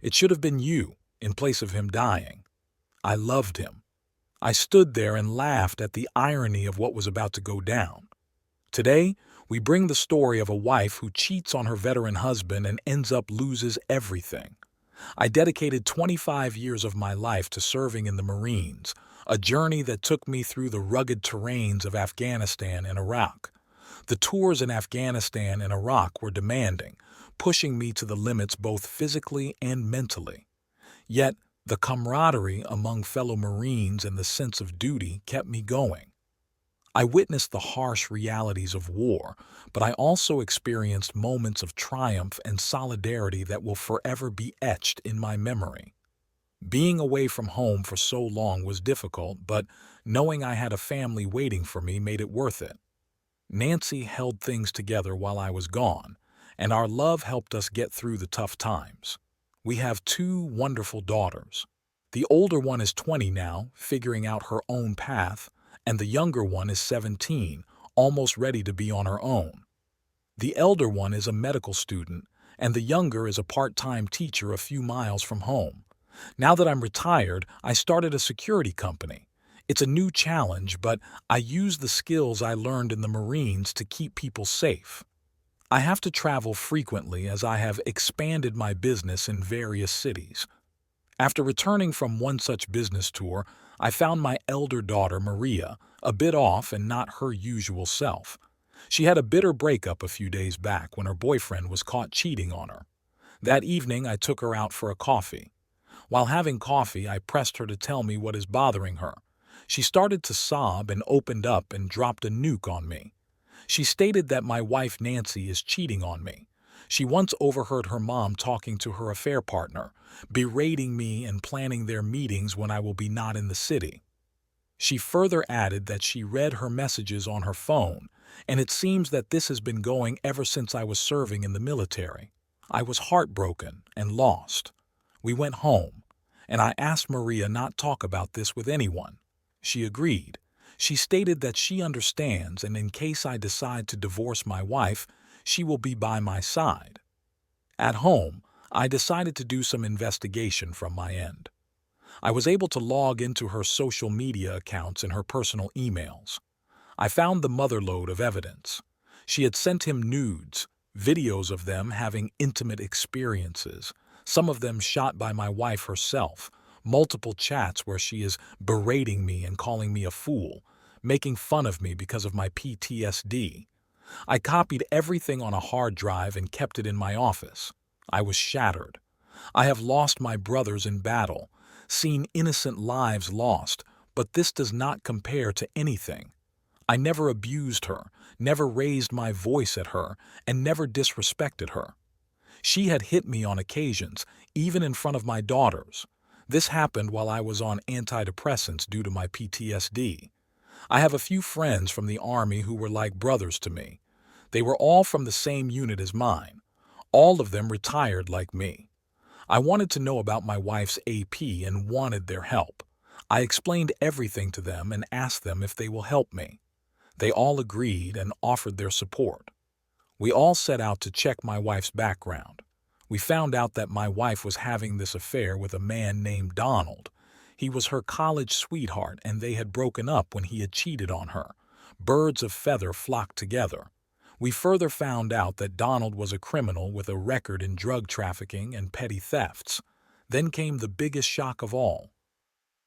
It should have been you, in place of him dying. I loved him. I stood there and laughed at the irony of what was about to go down. Today, we bring the story of a wife who cheats on her veteran husband and ends up loses everything. I dedicated 25 years of my life to serving in the Marines, a journey that took me through the rugged terrains of Afghanistan and Iraq. The tours in Afghanistan and Iraq were demanding, pushing me to the limits both physically and mentally. Yet, the camaraderie among fellow Marines and the sense of duty kept me going. I witnessed the harsh realities of war, but I also experienced moments of triumph and solidarity that will forever be etched in my memory. Being away from home for so long was difficult, but knowing I had a family waiting for me made it worth it. Nancy held things together while I was gone, and our love helped us get through the tough times. We have two wonderful daughters. The older one is 20 now, figuring out her own path, and the younger one is 17, almost ready to be on her own. The elder one is a medical student, and the younger is a part-time teacher a few miles from home. Now that I'm retired, I started a security company. It's a new challenge, but I use the skills I learned in the Marines to keep people safe. I have to travel frequently as I have expanded my business in various cities. After returning from one such business tour, I found my elder daughter, Maria, a bit off and not her usual self. She had a bitter breakup a few days back when her boyfriend was caught cheating on her. That evening, I took her out for a coffee. While having coffee, I pressed her to tell me what is bothering her. She started to sob and opened up and dropped a nuke on me. She stated that my wife Nancy is cheating on me. She once overheard her mom talking to her affair partner, berating me and planning their meetings when I will be not in the city. She further added that she read her messages on her phone, and it seems that this has been going ever since I was serving in the military. I was heartbroken and lost. We went home, and I asked Maria not talk about this with anyone. She agreed. She stated that she understands, and in case I decide to divorce my wife, she will be by my side. At home, I decided to do some investigation from my end. I was able to log into her social media accounts and her personal emails. I found the motherlode of evidence. She had sent him nudes, videos of them having intimate experiences, some of them shot by my wife herself, multiple chats where she is berating me and calling me a fool, making fun of me because of my PTSD. I copied everything on a hard drive and kept it in my office. I was shattered. I have lost my brothers in battle, seen innocent lives lost, but this does not compare to anything. I never abused her, never raised my voice at her, and never disrespected her. She had hit me on occasions, even in front of my daughters. This happened while I was on antidepressants due to my PTSD. I have a few friends from the Army who were like brothers to me. They were all from the same unit as mine. All of them retired like me. I wanted to know about my wife's AP and wanted their help. I explained everything to them and asked them if they will help me. They all agreed and offered their support. We all set out to check my wife's background. We found out that my wife was having this affair with a man named Donald. He was her college sweetheart, and they had broken up when he had cheated on her. Birds of feather flocked together. We further found out that Donald was a criminal with a record in drug trafficking and petty thefts. Then came the biggest shock of all.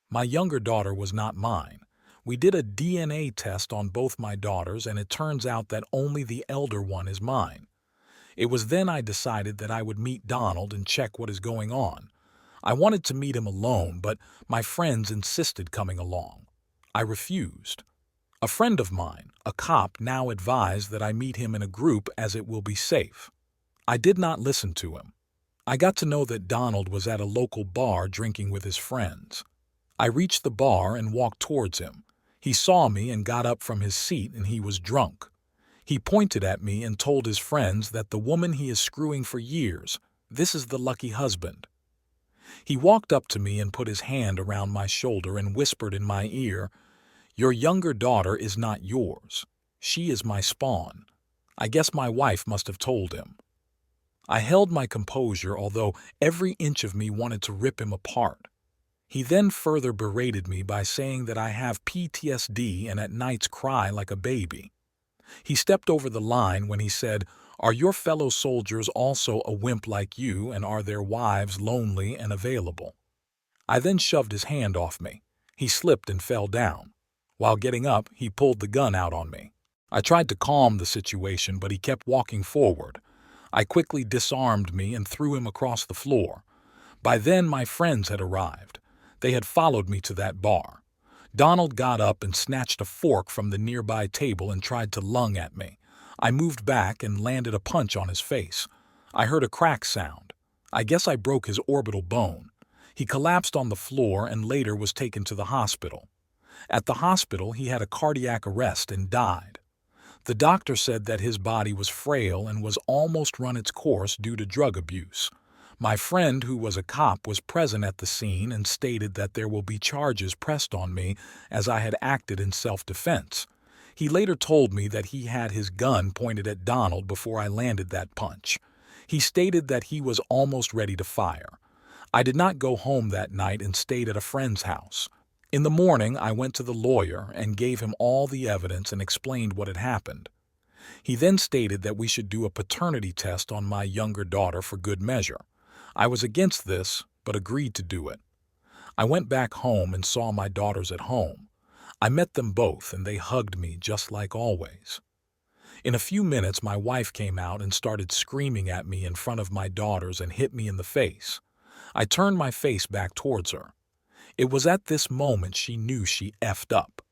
My younger daughter was not mine. We did a DNA test on both my daughters, and it turns out that only the elder one is mine. It was then I decided that I would meet Donald and check what is going on. I wanted to meet him alone, but my friends insisted coming along. I refused. A friend of mine, a cop, now advised that I meet him in a group as it will be safe. I did not listen to him. I got to know that Donald was at a local bar drinking with his friends. I reached the bar and walked towards him. He saw me and got up from his seat, and he was drunk. He pointed at me and told his friends that the woman he is screwing for years, this is the lucky husband. He walked up to me and put his hand around my shoulder and whispered in my ear, "Your younger daughter is not yours. She is my spawn." I guess my wife must have told him. I held my composure, although every inch of me wanted to rip him apart. He then further berated me by saying that I have PTSD and at nights cry like a baby. He stepped over the line when he said, "Are your fellow soldiers also a wimp like you, and are their wives lonely and available?" I then shoved his hand off me. He slipped and fell down. While getting up, he pulled the gun out on me. I tried to calm the situation, but he kept walking forward. I quickly disarmed me and threw him across the floor. By then, my friends had arrived. They had followed me to that bar. Donald got up and snatched a fork from the nearby table and tried to lung at me. I moved back and landed a punch on his face. I heard a crack sound. I guess I broke his orbital bone. He collapsed on the floor and later was taken to the hospital. At the hospital, he had a cardiac arrest and died. The doctor said that his body was frail and was almost run its course due to drug abuse. My friend, who was a cop, was present at the scene and stated that there will be charges pressed on me as I had acted in self-defense. He later told me that he had his gun pointed at Donald before I landed that punch. He stated that he was almost ready to fire. I did not go home that night and stayed at a friend's house. In the morning, I went to the lawyer and gave him all the evidence and explained what had happened. He then stated that we should do a paternity test on my younger daughter for good measure. I was against this, but agreed to do it. I went back home and saw my daughters at home. I met them both and they hugged me just like always. In a few minutes, my wife came out and started screaming at me in front of my daughters and hit me in the face. I turned my face back towards her. It was at this moment she knew she effed up.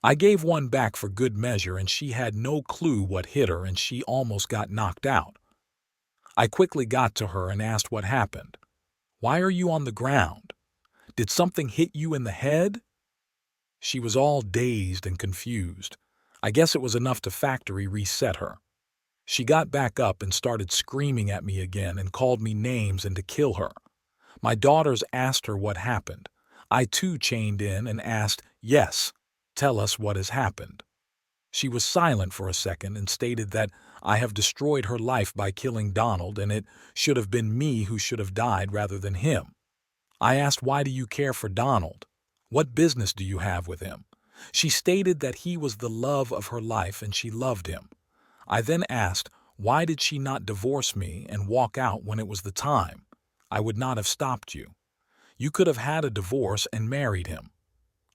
I gave one back for good measure and she had no clue what hit her and she almost got knocked out. I quickly got to her and asked what happened. "Why are you on the ground? Did something hit you in the head?" She was all dazed and confused. I guess it was enough to factory reset her. She got back up and started screaming at me again and called me names and to kill her. My daughters asked her what happened. I too chained in and asked, "Yes, tell us what has happened." She was silent for a second and stated that I have destroyed her life by killing Donald and it should have been me who should have died rather than him. I asked, "Why do you care for Donald? What business do you have with him?" She stated that he was the love of her life and she loved him. I then asked, why did she not divorce me and walk out when it was the time? I would not have stopped you. You could have had a divorce and married him.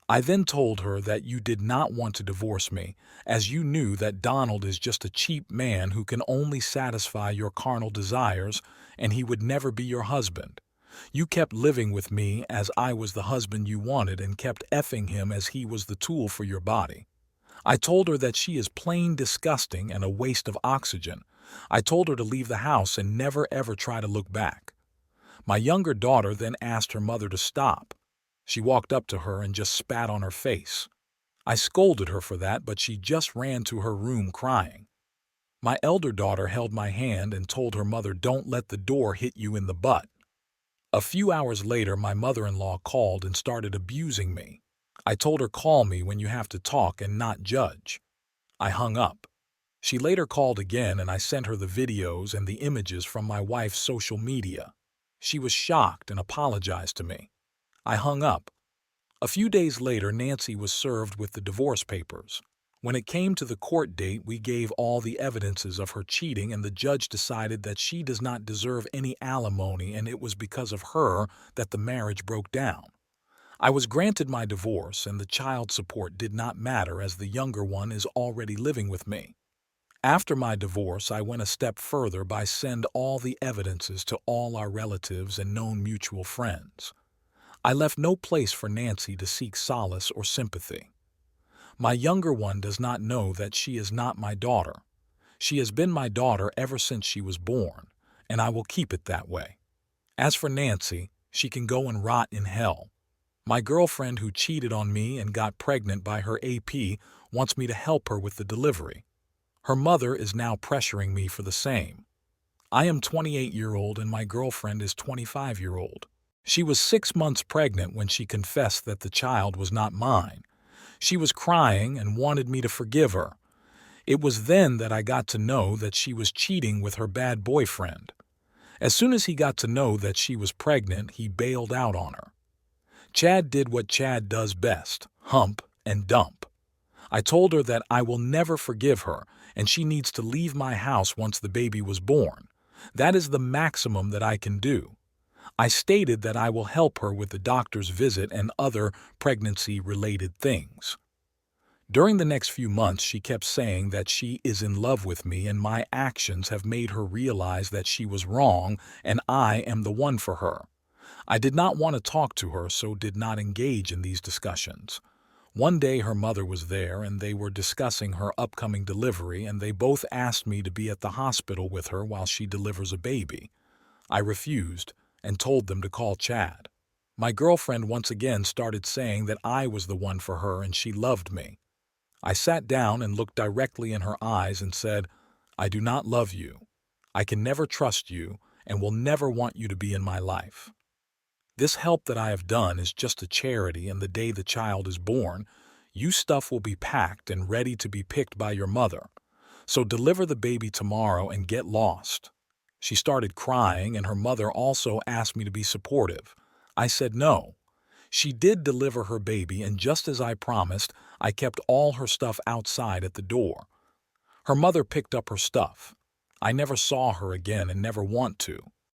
I then told her that you did not want to divorce me, as you knew that Donald is just a cheap man who can only satisfy your carnal desires, and he would never be your husband. You kept living with me as I was the husband you wanted and kept effing him as he was the tool for your body. I told her that she is plain disgusting and a waste of oxygen. I told her to leave the house and never ever try to look back. My younger daughter then asked her mother to stop. She walked up to her and just spat on her face. I scolded her for that, but she just ran to her room crying. My elder daughter held my hand and told her mother, "Don't let the door hit you in the butt." A few hours later, my mother-in-law called and started abusing me. I told her, "Call me when you have to talk and not judge." I hung up. She later called again and I sent her the videos and the images from my wife's social media. She was shocked and apologized to me. I hung up. A few days later, Nancy was served with the divorce papers. When it came to the court date, we gave all the evidences of her cheating and the judge decided that she does not deserve any alimony and it was because of her that the marriage broke down. I was granted my divorce and the child support did not matter as the younger one is already living with me. After my divorce, I went a step further by sending all the evidences to all our relatives and known mutual friends. I left no place for Nancy to seek solace or sympathy. My younger one does not know that she is not my daughter. She has been my daughter ever since she was born, and I will keep it that way. As for Nancy, she can go and rot in hell. My girlfriend who cheated on me and got pregnant by her AP wants me to help her with the delivery. Her mother is now pressuring me for the same. I am 28-year-old and my girlfriend is 25-year-old. She was 6 months pregnant when she confessed that the child was not mine. She was crying and wanted me to forgive her. It was then that I got to know that she was cheating with her bad boyfriend. As soon as he got to know that she was pregnant, he bailed out on her. Chad did what Chad does best: hump and dump. I told her that I will never forgive her and she needs to leave my house once the baby was born. That is the maximum that I can do. I stated that I will help her with the doctor's visit and other pregnancy-related things. During the next few months, she kept saying that she is in love with me and my actions have made her realize that she was wrong and I am the one for her. I did not want to talk to her, so did not engage in these discussions. One day her mother was there and they were discussing her upcoming delivery, and they both asked me to be at the hospital with her while she delivers a baby. I refused and told them to call Chad. My girlfriend once again started saying that I was the one for her and she loved me. I sat down and looked directly in her eyes and said, "I do not love you. I can never trust you and will never want you to be in my life. This help that I have done is just a charity, and the day the child is born, your stuff will be packed and ready to be picked by your mother. So deliver the baby tomorrow and get lost." She started crying and her mother also asked me to be supportive. I said no. She did deliver her baby, and just as I promised, I kept all her stuff outside at the door. Her mother picked up her stuff. I never saw her again and never want to.